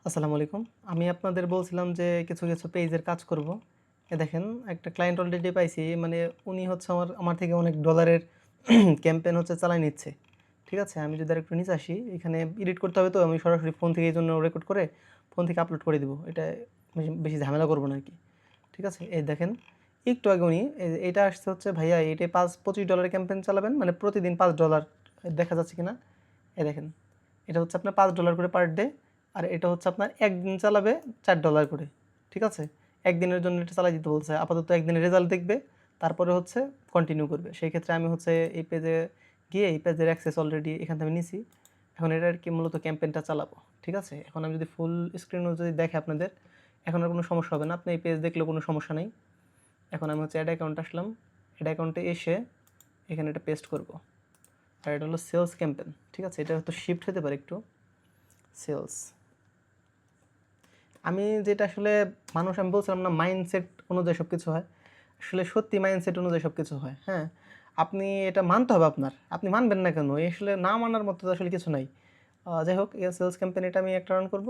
আসসালামু আলাইকুম। আমি আপনাদের বলছিলাম যে কিছু পেজের কাজ করব। দেখেন একটা ক্লায়েন্ট অলরেডি পাইছি। মানে উনি হচ্ছে আমার থেকে অনেক ডলারের ক্যাম্পেইন হচ্ছে চালায় নিচ্ছে। ঠিক আছে? আমি যদি আরেকটু নিচে আসি, এখানে এডিট করতে হবে তো আমি সরাসরি ফোন থেকে এইজন্য রেকর্ড করে ফোন থেকে আপলোড করে দিব। এটা বেশি ঝামেলা করব না আরকি। ঠিক আছে? এই দেখেন একটু আগে উনি এইটা আসছে হচ্ছে ভাইয়া এইটা $25 ক্যাম্পেইন চালাবেন। মানে প্রতিদিন $5 দেখা যাচ্ছে কিনা? এই দেখেন। এটা হচ্ছে আপনার $5 করে পার ডে। আর এটা হচ্ছে আপনার একদিন চালাবে $4 করে। ঠিক আছে? একদিনের জন্য এটা চালাই দিতে বলছে। আপাতত একদিনের রেজাল্ট দেখবে, তারপরে হচ্ছে কন্টিনিউ করবে। সেই ক্ষেত্রে আমি হচ্ছে এই পেজে গিয়ে এই পেজের অ্যাক্সেস অলরেডি এখান থেকে নিছি। এখন এটা আর কি মূলত ক্যাম্পেইনটা চালাবো। ঠিক আছে? এখন আমি যদি ফুল স্ক্রিনও যদি দেখে আপনাদের, এখন আর কোনো সমস্যা হবে না। আপনি এই পেজ দেখলেও কোনো সমস্যা নেই। এখন আমি হচ্ছে অ্যাড অ্যাকাউন্ট আসলাম। অ্যাড অ্যাকাউন্টে এসে এখানে এটা পেস্ট করব। আর এটা হলো সেলস ক্যাম্পেইন। ঠিক আছে? এটা হয়তো শিফট হতে পারে একটু। সেলস। আমি যেটা আসলে আমি বলছিলাম না মাইন্ডসেট অনুযায়ী সব কিছু হয়। আসলে সত্যি মাইন্ডসেট অনুযায়ী সব কিছু হয়। হ্যাঁ? আপনি এটা মানতে হবে আপনার। আপনি মানবেন না কেন? আসলে না মানার মতো তো আসলে কিছু নাই। যাই হোক এই সেলস ক্যাম্পেইন এটা আমি একটা রান করব।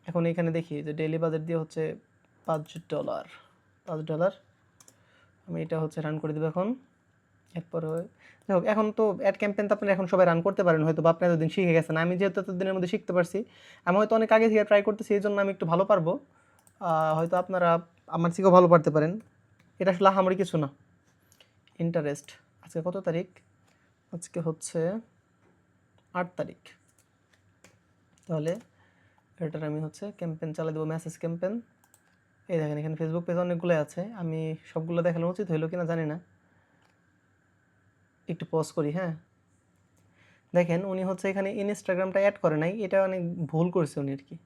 এখন এখানে দেখি যে ডেইলি বাজেট দিয়ে হচ্ছে $5 $5 আমি এটা হচ্ছে রান করে দেব এখন। এরপরে যাই হোক এখন তো অ্যাড ক্যাম্পেইন তো আপনারা এখন সবাই রান করতে পারেন হয়তো বা আপনি এতদিন শিখে গেছেন। আমি যেহেতু এতদিনের মধ্যে শিখতে পারছি, আমি হয়তো অনেক আগে থেকে ট্রাই করতেছি এইজন্য আমি একটু ভালো পারবো। হয়তো আপনারা আমার থেকেও ভালো পারতে পারেন। এটা আসলে আহামরি কিছু না। ইন্টারেস্ট আজকে কত তারিখ? আজকে হচ্ছে 8 তারিখ। তাহলে এটার আমি হচ্ছে ক্যাম্পেইন চালিয়ে দেবো, মেসেজ ক্যাম্পেইন। এই দেখেন এখানে ফেসবুক পেজ অনেকগুলো আছে। আমি সবগুলো দেখানো উচিত হইলো কিনা জানি না। একটু পজ করি, হ্যাঁ? দেখেন উনি হচ্ছে এখানে ইনস্টাগ্রামটা অ্যাড করে নাই। এটা অনেক ভুল করছে উনি আরকি।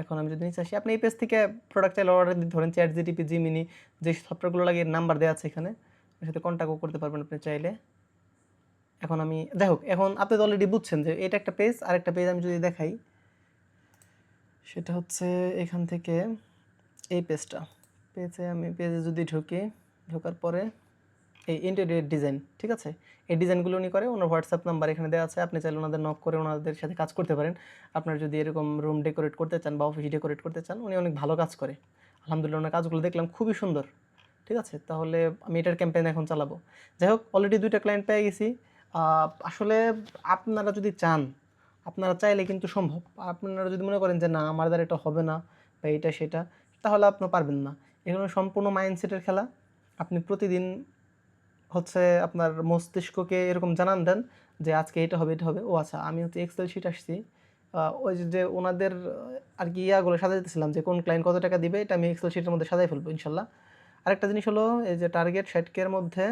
এখন আমি যদি নিচে আসি, আপনি এই পেজ থেকে প্রোডাক্ট চাইলে অর্ডার দিতে ধরেন ChatGPT, Gemini যে সফটওয়্যারগুলো লাগে এর নাম্বার দেওয়া আছে এখানে। এর সাথে কন্ট্যাক্টও করতে পারবেন আপনি চাইলে। এখন আমি যাই হোক এখন আপনি তো অলরেডি বুঝছেন যে এটা একটা পেজ আর একটা পেজ আমি যদি দেখাই, সেটা হচ্ছে এখান থেকে এই পেজটা। পেজে যদি ঢুকি, ঢোকার পরে এই ইন্টেরিয়র ডিজাইন, ঠিক আছে? এই ডিজাইনগুলো উনি করে, ওনার হোয়াটসঅ্যাপ নাম্বার এখানে দেওয়া আছে। আপনি চাইলে ওনাদের নক করে ওনাদের সাথে কাজ করতে পারেন। আপনার যদি এরকম রুম ডেকোরেট করতে চান বা অফিস ডেকোরেট করতে চান, উনি অনেক ভালো কাজ করে। আলহামদুলিল্লাহ ওনার কাজগুলো দেখলাম খুবই সুন্দর। ঠিক আছে? তাহলে আমি এটার ক্যাম্পেইন এখন চালাবো। যাই হোক অলরেডি 2টা ক্লায়েন্ট পেয়ে গেছি। আসলে আপনারা যদি চান, আপনারা চাইলে কিন্তু সম্ভব। আপনারা যদি মনে করেন যে না আমার দ্বারা এটা হবে না বা এইটা সেটা, তাহলে আপনি পারবেন না। এগুলো সম্পূর্ণ মাইন্ডসেটের খেলা। আপনি প্রতিদিন হচ্ছে আপনার মস্তিষ্ককে এরকম জানান দেন যে আজকে এটা হবে, এটা হবে। ও আচ্ছা আমি হচ্ছে এক্সেল শিট আসছি। ওই যে ওনাদের আর কি ইয়াগুলো সাজাইতেছিলাম যে কোন ক্লায়েন্ট কত টাকা দিবে এটা আমি এক্সেল শিটের মধ্যে সাজাই ফেলবো ইনশাল্লাহ। আরেকটা জিনিস হলো এই যে টার্গেট 60K এর মধ্যে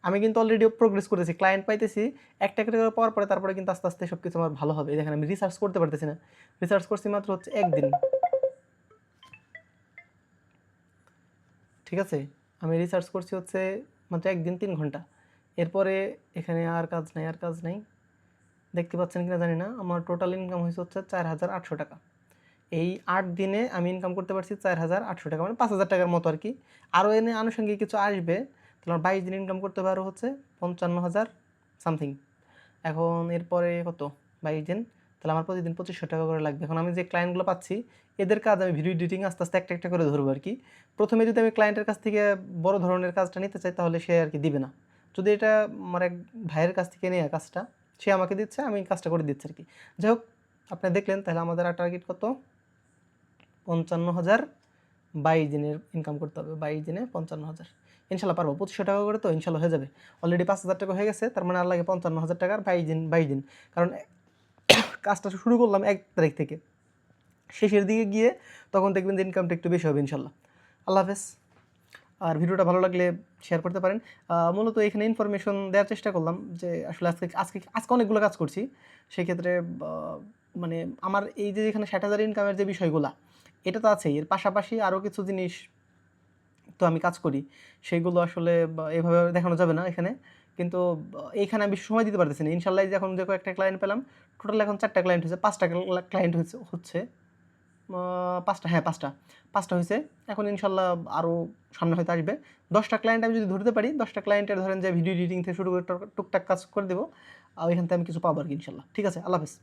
আমি কিন্তু অলরেডি প্রোগ্রেস করতেছি, ক্লায়েন্ট পাইতেছি। একটা একটা করে পাওয়ার পরে তারপরে কিন্তু আস্তে আস্তে সব কিছু আমার ভালো হবে। দেখেন আমি রিসার্চ করতে পারতেছি না। রিসার্চ করছি মাত্র হচ্ছে একদিন। ঠিক আছে? আমি রিসার্চ করছি হচ্ছে মাত্র একদিন 3 ঘন্টা। এরপরে এখানে আর কাজ নাই, আর কাজ নাই। দেখতে পাচ্ছেন কিনা জানি না। আমার টোটাল ইনকাম হয়েছে হচ্ছে ৳4,800। এই 8 দিনে আমি ইনকাম করতে পারছি ৳4,800, মানে ৳5,000 মতো আর কি। আরও এনে আনুষঙ্গিক কিছু আসবে। তাহলে আমার 22 দিন ইনকাম করতে পারো হচ্ছে 55,000 সামথিং। এখন এরপরে কত? 22 দিন। তাহলে আমার প্রতিদিন ৳2,500 করে লাগবে। এখন আমি যে ক্লায়েন্টগুলো পাচ্ছি, এদের কাজ আমি ভিডিও এডিটিং আস্তে আস্তে একটা একটা করে ধরবো আর কি। প্রথমে যদি আমি ক্লায়েন্টের কাছ থেকে বড় ধরনের কাজটা নিতে চাই, তাহলে সে আর কি দিবে না। যদি এটা আমার এক ভাইয়ের কাছ থেকে নেয়া কাজটা, সে আমাকে দিচ্ছে, আমি কাজটা করে দিচ্ছি আর কি। যাই হোক, আপনি দেখলেন তাহলে আমাদের আর টার্গেট কত? 55,000। 22 দিনের ইনকাম করতে হবে। 22 দিনে 55,000। ইনশাল্লাহ পারবো। ৳2,500 করে তো ইনশাল্লাহ হয়ে যাবে। অলরেডি ৳5,000 হয়ে গেছে। তার মানে আর লাগে ৳55,000 আর 22 দিন। কারণ কাজটা শুরু করলাম 1 তারিখ থেকে। শেষের দিকে গিয়ে তখন দেখবেন যে ইনকামটা একটু বেশি হবে ইনশাল্লাহ। আল্লাহ হাফেজ। আর ভিডিওটা ভালো লাগলে শেয়ার করতে পারেন। মূলত এখানে ইনফরমেশন দেওয়ার চেষ্টা করলাম যে আসলে আজকে অনেকগুলো কাজ করছি। সেক্ষেত্রে আ মানে আমার এই যে এখানে 60,000 ইনকামের যে বিষয়গুলা, এটা তো আছেই। এর পাশাপাশি আরও কিছু জিনিস তো আমি কাজ করি। সেগুলো আসলে এভাবে দেখানো যাবে না এখানে। কিন্তু এইখানে আমি বেশি সময় দিতে পারতেছি না। ইনশাআল্লাহ এই যে এখন যে কয়েকটা ক্লায়েন্ট পেলাম, টোটাল এখন 4টা ক্লায়েন্ট হয়েছে, 5টা ক্লায়েন্ট হচ্ছে। 5টা, হ্যাঁ 5টা হয়েছে। এখন ইনশাল্লাহ আরও সামনে হয়তো আসবে। 10টা ক্লায়েন্ট আমি যদি ধরতে পারি, 10টা ক্লায়েন্টের ধরেন যে ভিডিও এডিটিং থেকে শুরু করে টুকটাক কাজ করে দেবো। ওইখান থেকে আমি কিছু পাবো আর কি ইনশাল্লাহ। ঠিক আছে, আল্লাহ হাফেজ।